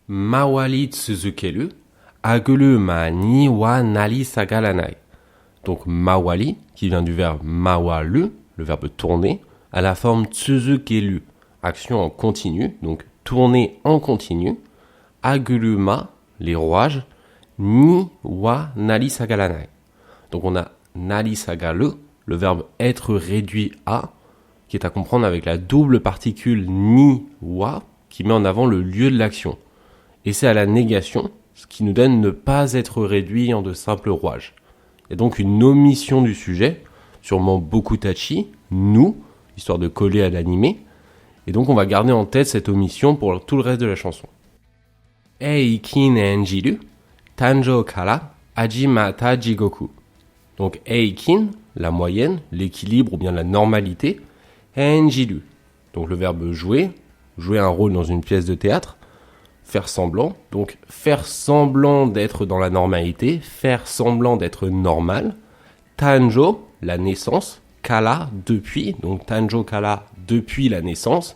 Mawali tsuzukeru, aguruma ni wa nari sagaranai. Donc mawali, qui vient du verbe mawaru, le verbe tourner, à la forme tsuzukeru, action en continu, donc tourner en continu. Aguruma, les rouages, ni wa nari sagaranai. Donc on a nari sagaru, le verbe être réduit à, qui est à comprendre avec la double particule ni wa, qui met en avant le lieu de l'action. Et c'est à la négation, ce qui nous donne ne pas être réduit en de simples rouages. Il y a donc une omission du sujet, sûrement beaucoup tachi, nous, histoire de coller à l'animé. Et donc on va garder en tête cette omission pour tout le reste de la chanson. Eikin enjiru, tanjo kara, hajimata jigoku. Donc eikin, la moyenne, l'équilibre ou bien la normalité. Enjiru, donc le verbe jouer, jouer un rôle dans une pièce de théâtre. Faire semblant, donc faire semblant d'être dans la normalité, faire semblant d'être normal. Tanjo, la naissance. Kara, depuis, donc tanjo kara, depuis la naissance.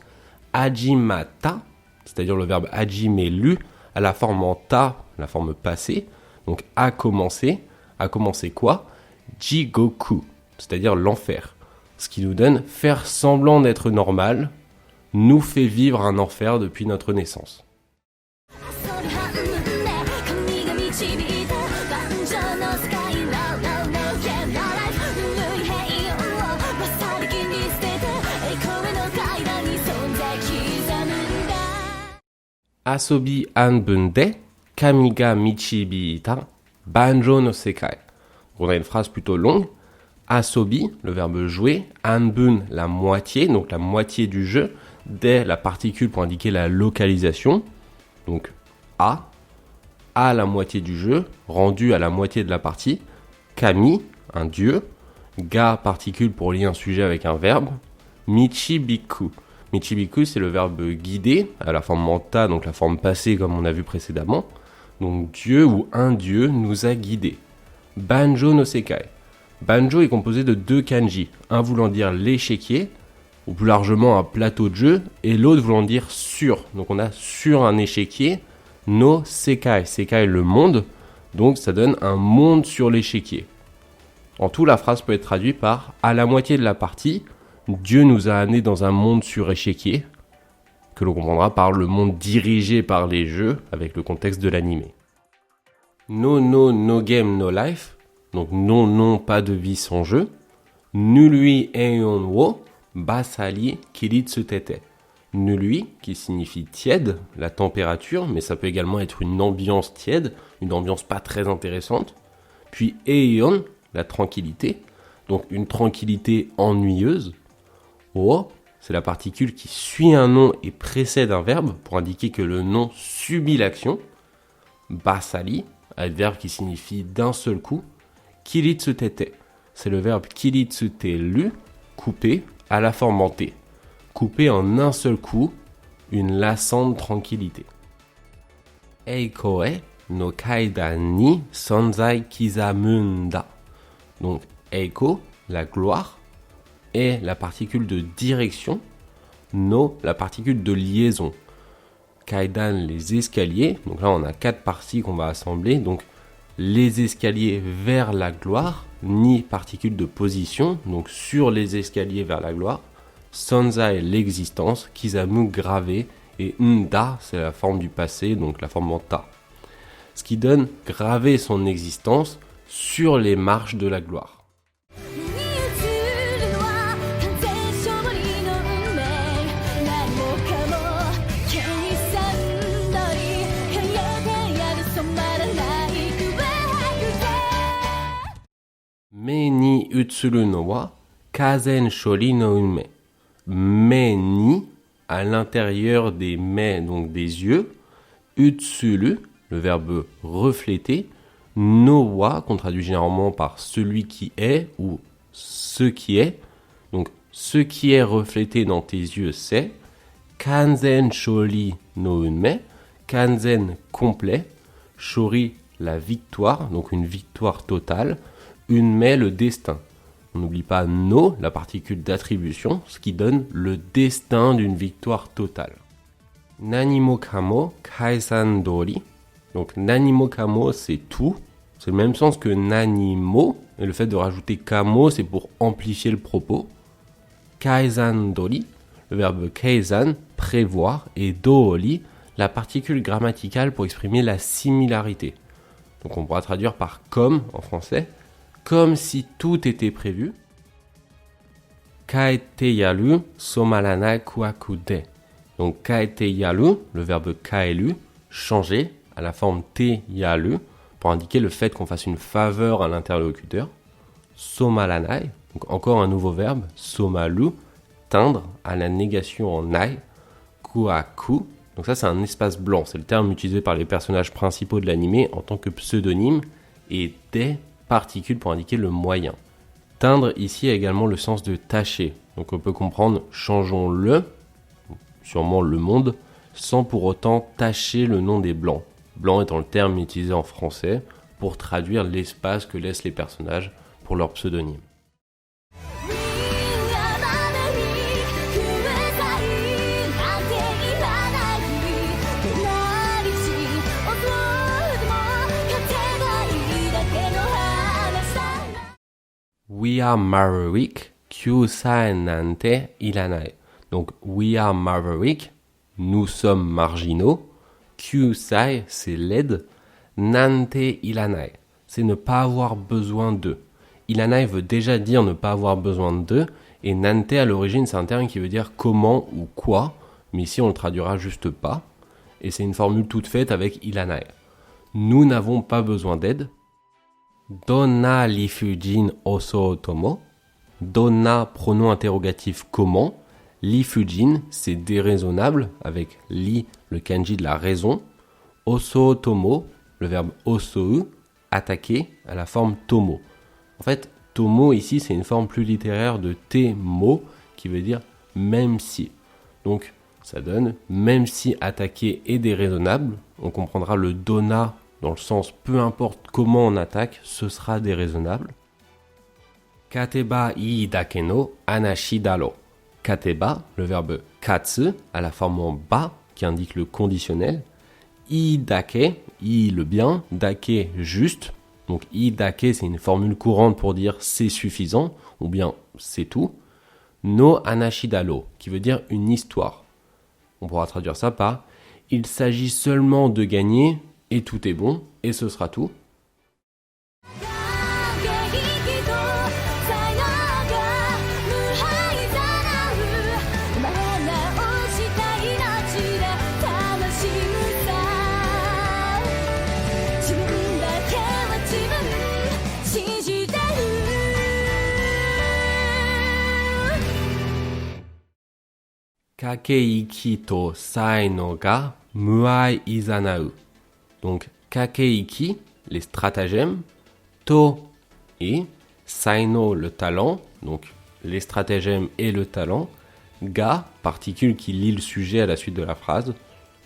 Hajimata, c'est-à-dire le verbe hajime lu, à la forme en ta, la forme passée. Donc a commencé quoi? Jigoku, c'est-à-dire l'enfer. Ce qui nous donne faire semblant d'être normal, nous fait vivre un enfer depuis notre naissance. Asobi hanbun de kami ga michibita banjo no sekai. On a une phrase plutôt longue. Asobi, le verbe jouer. Hanbun, la moitié, donc la moitié du jeu. De, la particule pour indiquer la localisation. Donc à la moitié du jeu, rendu à la moitié de la partie. Kami, un dieu. Ga, particule pour lier un sujet avec un verbe. Michibiku. Michibiku, c'est le verbe guider, à la forme manta, donc la forme passée comme on a vu précédemment. Donc Dieu ou un Dieu nous a guidés. Banjo no sekai. Banjo est composé de deux kanji, un voulant dire l'échiquier, ou plus largement un plateau de jeu, et l'autre voulant dire sur. Donc on a sur un échiquier, no sekai. Sekai, le monde, donc ça donne un monde sur l'échiquier. En tout, la phrase peut être traduite par à la moitié de la partie, Dieu nous a amenés dans un monde sur échiquier, que l'on comprendra par le monde dirigé par les jeux, avec le contexte de l'animé. No game, no life. Donc non, pas de vie sans jeu. Nului eion wo, basali kiritsu tete. Nului, qui signifie tiède, la température, mais ça peut également être une ambiance tiède, une ambiance pas très intéressante. Puis eion, la tranquillité, donc une tranquillité ennuyeuse. O, c'est la particule qui suit un nom et précède un verbe pour indiquer que le nom subit l'action. Basali, adverbe qui signifie d'un seul coup. Kiritsu tete, c'est le verbe kiritsu te lu, couper, à la forme en te. Couper en un seul coup, une lassante tranquillité. Eikoe no kaidan ni sonzai kizamunda. Donc eiko, la gloire, et la particule de direction, no, la particule de liaison. Kaidan, les escaliers, donc là on a 4 parties qu'on va assembler, donc les escaliers vers la gloire, ni particule de position, donc sur les escaliers vers la gloire, Sanzai, l'existence, Kizamu, gravé, et Nda, c'est la forme du passé, donc la forme en ta. Ce qui donne graver son existence sur les marches de la gloire. Me ni utsuru no wa kazen shori no unme. Me ni, à l'intérieur des me, donc des yeux. Utsuru, le verbe refléter. No wa, qu'on traduit généralement par celui qui est ou ce qui est. Donc ce qui est reflété dans tes yeux, c'est Kanzen shori no unme. Kanzen, complet. Shori, la victoire, donc une victoire totale. Unmei, le destin. On n'oublie pas no, la particule d'attribution, ce qui donne le destin d'une victoire totale. Nanimo kamo kaisan dori. Donc nanimo kamo, c'est tout. C'est le même sens que nanimo. Et le fait de rajouter kamo, c'est pour amplifier le propos. Kaisan dori, le verbe kaisan, prévoir, et dori, la particule grammaticale pour exprimer la similarité. Donc on pourra traduire par comme en français, comme si tout était prévu. Kaete yaru somaranai kuaku de. Donc kaete yaru, le verbe kaelu, changer à la forme te yaru pour indiquer le fait qu'on fasse une faveur à l'interlocuteur. Somaranai, donc encore un nouveau verbe, somaru, teindre à la négation en nai, kuaku. Donc ça c'est un espace blanc, c'est le terme utilisé par les personnages principaux de l'anime en tant que pseudonyme, et des particules pour indiquer le moyen. Teindre ici a également le sens de tâcher, donc on peut comprendre changeons-le, sûrement le monde, sans pour autant tâcher le nom des blancs. Blanc étant le terme utilisé en français pour traduire l'espace que laissent les personnages pour leur pseudonyme. We are Maverick, Kyusai nante iranai. Donc, we are Maverick, nous sommes marginaux. Kyusai, c'est l'aide. Nante iranai, c'est ne pas avoir besoin d'eux. Iranai veut déjà dire ne pas avoir besoin d'eux. Et nante, à l'origine, c'est un terme qui veut dire comment ou quoi. Mais ici, on le traduira juste pas. Et c'est une formule toute faite avec iranai. Nous n'avons pas besoin d'aide. Donna li fujin oso tomo. Donna, pronom interrogatif comment. Li fujin, c'est déraisonnable, avec li, le kanji de la raison. Oso tomo, le verbe osou, attaquer, à la forme tomo. En fait, tomo ici, c'est une forme plus littéraire de te-mo, qui veut dire même si. Donc, ça donne même si attaquer est déraisonnable, on comprendra le donna dans le sens peu importe comment on attaque, ce sera déraisonnable. Kateba ii dake no anashi daro. Kateba, le verbe katsu, à la forme en ba, qui indique le conditionnel. Ii dake, ii le bien, dake juste. Donc ii dake, c'est une formule courante pour dire c'est suffisant, ou bien c'est tout. No anashi daro, qui veut dire une histoire. On pourra traduire ça par il s'agit seulement de gagner, et tout est bon, et ce sera tout. Kakeiki to saino ga muai izanau. Donc, kakeiki, les stratagèmes, to et, saino, le talent, donc les stratagèmes et le talent, ga, particule qui lie le sujet à la suite de la phrase,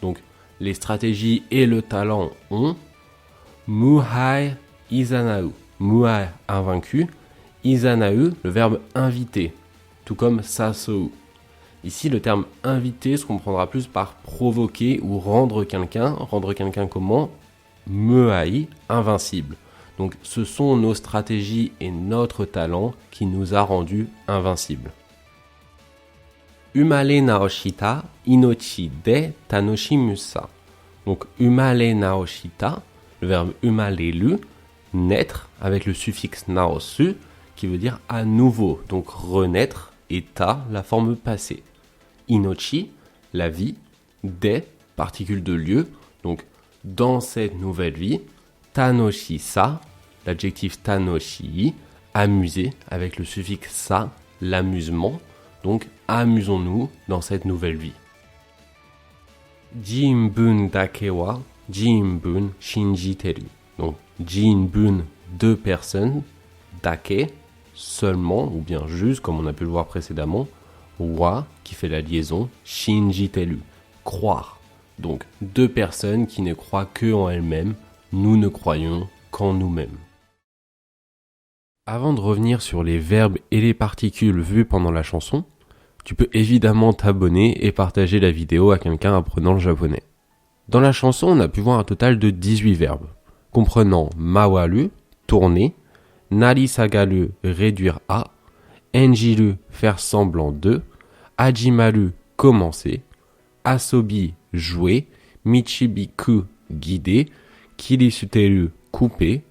donc les stratégies et le talent ont, muai izanau, muai, invaincu, izanau, le verbe inviter, tout comme sasou. Ici, le terme « inviter » se comprendra plus par « provoquer » ou « rendre quelqu'un ». Rendre quelqu'un comment ? Meai, invincible. Donc, ce sont nos stratégies et notre talent qui nous a rendus invincibles. Umale naoshita, inochi de tanoshimusa. Donc, umale naoshita, le verbe umalelu, naître, avec le suffixe naosu, qui veut dire à nouveau, donc renaître, et ta, la forme passée. Inochi, la vie, de, particule de lieu, donc dans cette nouvelle vie, tanoshi sa, l'adjectif tanoshi, amuser, avec le suffixe sa, l'amusement, donc amusons-nous dans cette nouvelle vie. Jinbun dake wa jinbun shinjiteru. Donc jinbun, deux personnes, dake, seulement, ou bien juste, comme on a pu le voir précédemment, wa, qui fait la liaison, shinjiteru, croire. Donc, deux personnes qui ne croient que en elles-mêmes, nous ne croyons qu'en nous-mêmes. Avant de revenir sur les verbes et les particules vus pendant la chanson, tu peux évidemment t'abonner et partager la vidéo à quelqu'un apprenant le japonais. Dans la chanson, on a pu voir un total de 18 verbes, comprenant mawaru, tourner, narisagaru, réduire à, enjiru, faire semblant de, hajimaru, commencer, asobi, jouer, michibiku, guider, kirisuteru, couper,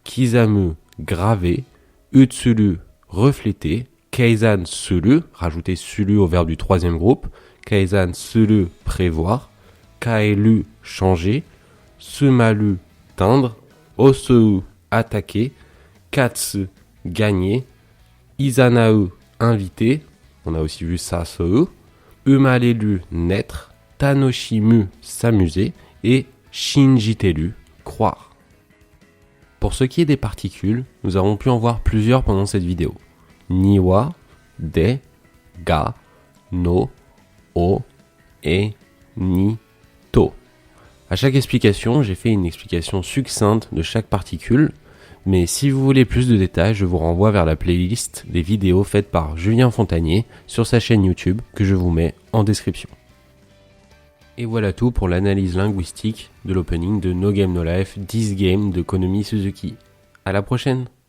kizamu, graver, utsuru, refléter, keizan suru, rajouter suru au verbe du troisième groupe, keizan suru, prévoir, kaeru, changer, sumaru, teindre, osou, attaquer, katsu, gagner, izanau, inviter, on a aussi vu sasou, umareru, naître, tanoshimu, s'amuser, et shinjiteru, croire. Pour ce qui est des particules, nous avons pu en voir plusieurs pendant cette vidéo. Niwa, de, ga, no, o, e, ni, to. À chaque explication, j'ai fait une explication succincte de chaque particule, mais si vous voulez plus de détails, je vous renvoie vers la playlist des vidéos faites par Julien Fontanier sur sa chaîne YouTube que je vous mets en description. Et voilà tout pour l'analyse linguistique de l'opening de No Game No Life 10 Games de Konomi Suzuki. À la prochaine!